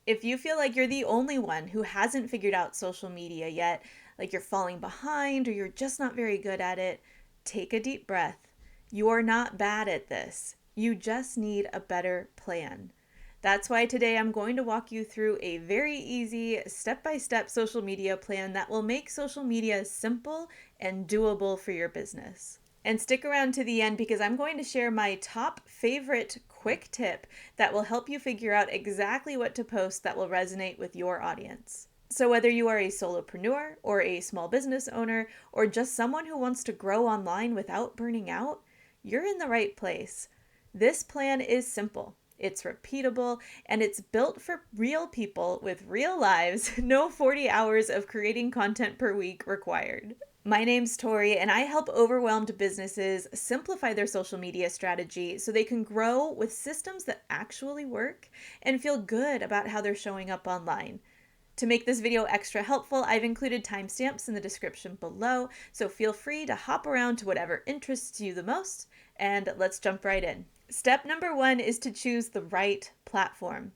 If you feel like you're the only one who hasn't figured out social media yet, like you're falling behind or you're just not very good at it, take a deep breath. You're not bad at this. You just need a better plan. That's why today I'm going to walk you through a very easy step-by-step social media plan that will make social media simple and doable for your business. And stick around to the end because I'm going to share my top favorite quick tip that will help you figure out exactly what to post that will resonate with your audience. So whether you are a solopreneur or a small business owner or just someone who wants to grow online without burning out, you're in the right place. This plan is simple. It's repeatable, and it's built for real people with real lives, no 40 hours of creating content per week required. My name's Tori, and I help overwhelmed businesses simplify their social media strategy so they can grow with systems that actually work and feel good about how they're showing up online. To make this video extra helpful, I've included timestamps in the description below, so feel free to hop around to whatever interests you the most, and let's jump right in. Step number 1 is to choose the right platform.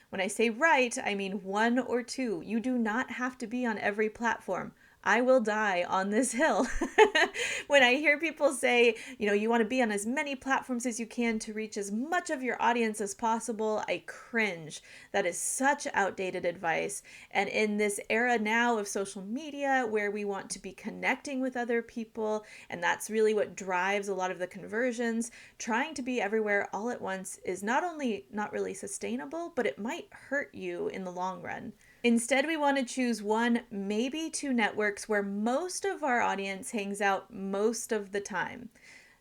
When I say right, I mean 1 or 2. You do not have to be on every platform. I will die on this hill. When I hear people say, you want to be on as many platforms as you can to reach as much of your audience as possible, I cringe. That is such outdated advice. And in this era now of social media where we want to be connecting with other people, and that's really what drives a lot of the conversions, trying to be everywhere all at once is not only not really sustainable, but it might hurt you in the long run. Instead, we want to choose 1, maybe 2 networks where most of our audience hangs out most of the time.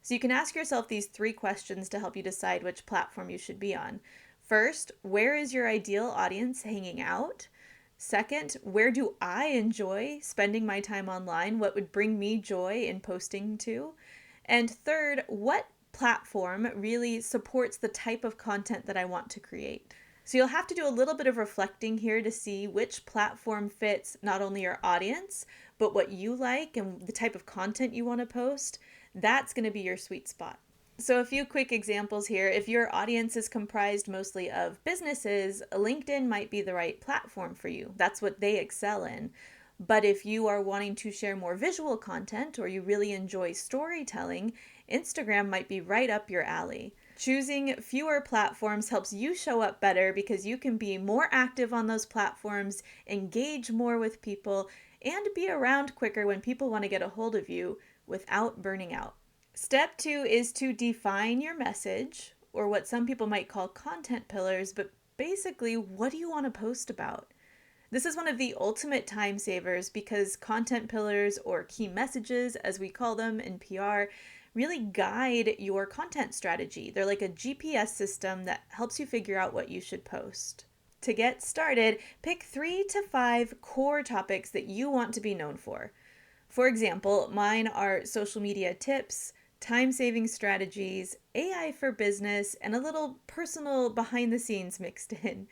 So you can ask yourself these 3 questions to help you decide which platform you should be on. First, where is your ideal audience hanging out? Second, where do I enjoy spending my time online? What would bring me joy in posting to? And third, what platform really supports the type of content that I want to create? So you'll have to do a little bit of reflecting here to see which platform fits not only your audience, but what you like and the type of content you want to post. That's going to be your sweet spot. So a few quick examples here. If your audience is comprised mostly of businesses, LinkedIn might be the right platform for you. That's what they excel in. But if you are wanting to share more visual content or you really enjoy storytelling, Instagram might be right up your alley. Choosing fewer platforms helps you show up better because you can be more active on those platforms, engage more with people, and be around quicker when people want to get a hold of you without burning out. Step 2 is to define your message, or what some people might call content pillars, but basically, what do you want to post about? This is one of the ultimate time savers because content pillars, or key messages as we call them in PR, really guide your content strategy. They're like a GPS system that helps you figure out what you should post. To get started, pick 3 to 5 core topics that you want to be known for. For example, mine are social media tips, time-saving strategies, AI for business, and a little personal behind the scenes mixed in.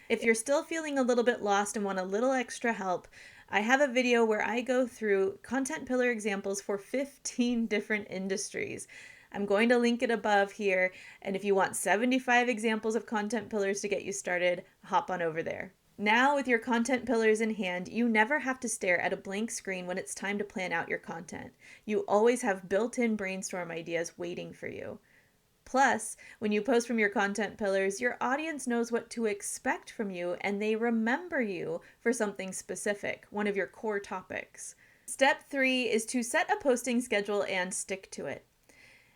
If you're still feeling a little bit lost and want a little extra help, I have a video where I go through content pillar examples for 15 different industries. I'm going to link it above here, and if you want 75 examples of content pillars to get you started, hop on over there. Now, with your content pillars in hand, you never have to stare at a blank screen when it's time to plan out your content. You always have built-in brainstorm ideas waiting for you. Plus, when you post from your content pillars, your audience knows what to expect from you and they remember you for something specific, one of your core topics. Step 3 is to set a posting schedule and stick to it.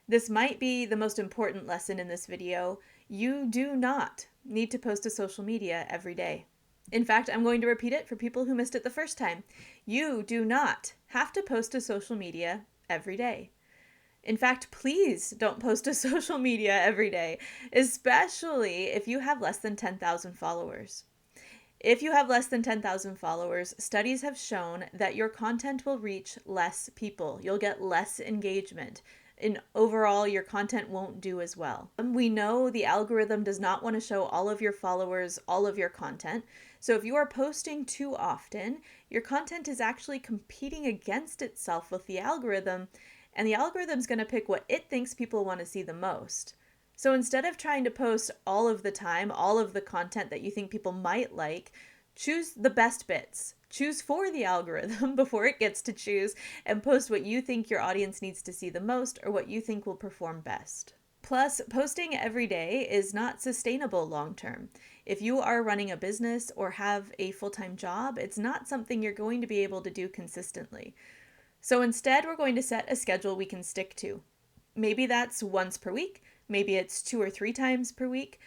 This might be the most important lesson in this video. You do not need to post to social media every day. In fact, I'm going to repeat it for people who missed it the first time. You do not have to post to social media every day. In fact, please don't post to social media every day, especially if you have less than 10,000 followers. If you have less than 10,000 followers, studies have shown that your content will reach less people. You'll get less engagement. And overall, your content won't do as well. We know the algorithm does not want to show all of your followers all of your content. So if you are posting too often, your content is actually competing against itself with the algorithm, and the algorithm's going to pick what it thinks people want to see the most. So instead of trying to post all of the time, all of the content that you think people might like, choose the best bits. Choose for the algorithm before it gets to choose, and post what you think your audience needs to see the most or what you think will perform best. Plus, posting every day is not sustainable long term. If you are running a business or have a full-time job, it's not something you're going to be able to do consistently. So instead, we're going to set a schedule we can stick to. Maybe that's once per week, maybe it's 2 or 3 times per week.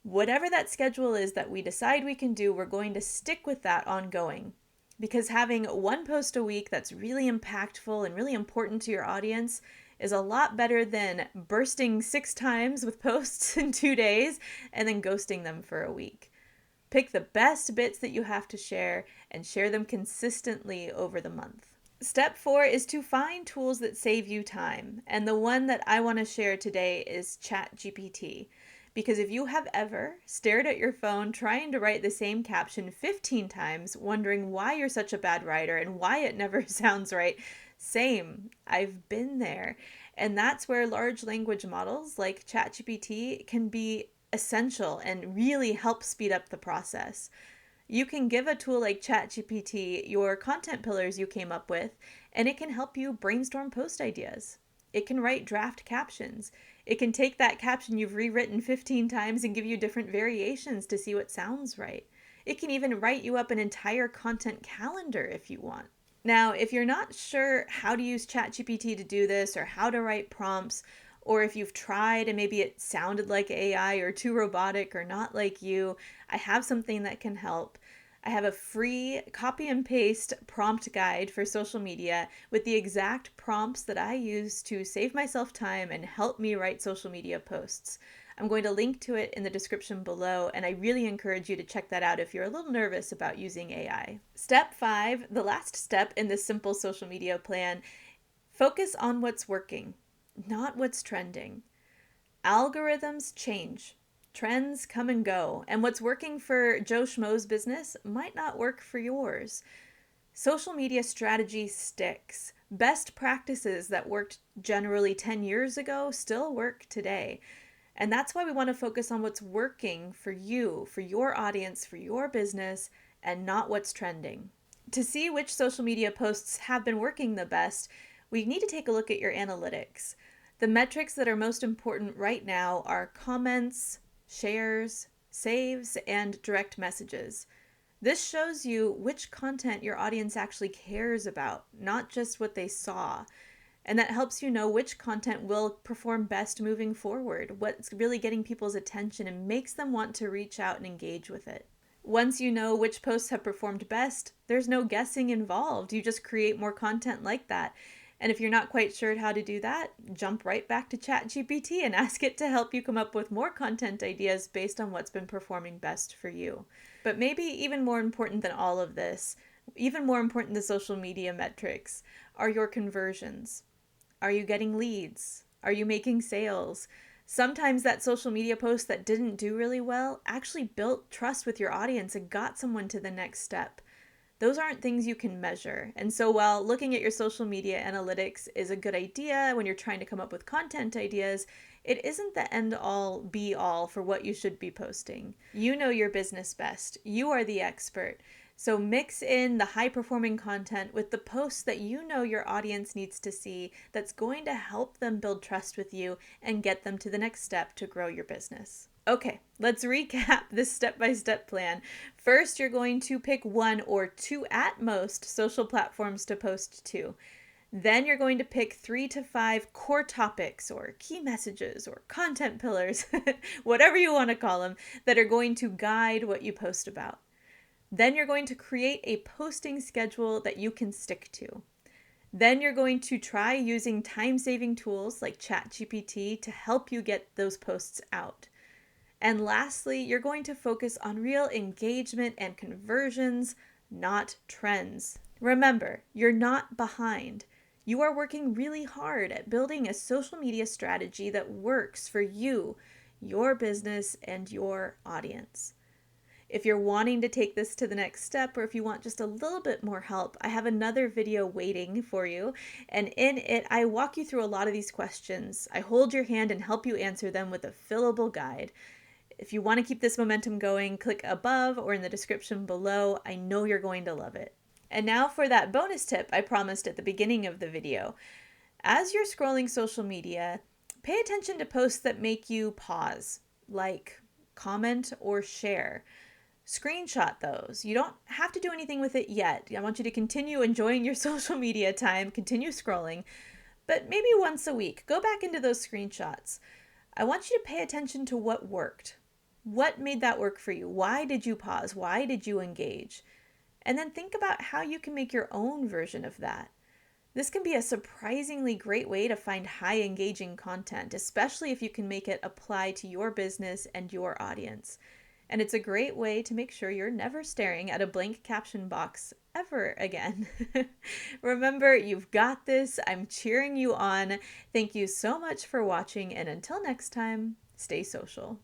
Whatever that schedule is that we decide we can do, we're going to stick with that ongoing. Because having one post a week that's really impactful and really important to your audience is a lot better than bursting 6 times with posts in 2 days and then ghosting them for a week. Pick the best bits that you have to share and share them consistently over the month. Step 4 is to find tools that save you time. And the one that I want to share today is ChatGPT. Because if you have ever stared at your phone trying to write the same caption 15 times, wondering why you're such a bad writer and why it never sounds right, same. I've been there. And that's where large language models like ChatGPT can be essential and really help speed up the process. You can give a tool like ChatGPT your content pillars you came up with, and it can help you brainstorm post ideas. It can write draft captions. It can take that caption you've rewritten 15 times and give you different variations to see what sounds right. It can even write you up an entire content calendar if you want. Now, if you're not sure how to use ChatGPT to do this or how to write prompts, or if you've tried and maybe it sounded like AI or too robotic or not like you, I have something that can help. I have a free copy and paste prompt guide for social media with the exact prompts that I use to save myself time and help me write social media posts. I'm going to link to it in the description below, and I really encourage you to check that out if you're a little nervous about using AI. Step 5, the last step in this simple social media plan, focus on what's working, not what's trending. Algorithms change. Trends come and go, and what's working for Joe Schmo's business might not work for yours. Social media strategy sticks. Best practices that worked generally 10 years ago still work today. And that's why we want to focus on what's working for you, for your audience, for your business, and not what's trending. To see which social media posts have been working the best, we need to take a look at your analytics. The metrics that are most important right now are comments, shares, saves, and direct messages. This shows you which content your audience actually cares about, not just what they saw. And that helps you know which content will perform best moving forward, what's really getting people's attention and makes them want to reach out and engage with it. Once you know which posts have performed best, there's no guessing involved. You just create more content like that. And if you're not quite sure how to do that, jump right back to ChatGPT and ask it to help you come up with more content ideas based on what's been performing best for you. But maybe even more important than all of this, even more important than social media metrics, are your conversions. Are you getting leads? Are you making sales? Sometimes that social media post that didn't do really well actually built trust with your audience and got someone to the next step. Those aren't things you can measure. And so while looking at your social media analytics is a good idea when you're trying to come up with content ideas, it isn't the end all be all for what you should be posting. You know your business best. You are the expert. So mix in the high performing content with the posts that you know your audience needs to see that's going to help them build trust with you and get them to the next step to grow your business. Okay, let's recap this step-by-step plan. First, you're going to pick 1 or 2 at most social platforms to post to. Then you're going to pick 3 to 5 core topics or key messages or content pillars, whatever you want to call them, that are going to guide what you post about. Then you're going to create a posting schedule that you can stick to. Then you're going to try using time-saving tools like ChatGPT to help you get those posts out. And lastly, you're going to focus on real engagement and conversions, not trends. Remember, you're not behind. You are working really hard at building a social media strategy that works for you, your business, and your audience. If you're wanting to take this to the next step, or if you want just a little bit more help, I have another video waiting for you. And in it, I walk you through a lot of these questions. I hold your hand and help you answer them with a fillable guide. If you want to keep this momentum going, click above or in the description below. I know you're going to love it. And now for that bonus tip I promised at the beginning of the video. As you're scrolling social media, pay attention to posts that make you pause, like, comment, or share. Screenshot those. You don't have to do anything with it yet. I want you to continue enjoying your social media time, continue scrolling, but maybe once a week, go back into those screenshots. I want you to pay attention to what worked. What made that work for you? Why did you pause? Why did you engage? And then think about how you can make your own version of that. This can be a surprisingly great way to find high engaging content, especially if you can make it apply to your business and your audience. And it's a great way to make sure you're never staring at a blank caption box ever again. Remember, you've got this. I'm cheering you on. Thank you so much for watching, and until next time, stay social.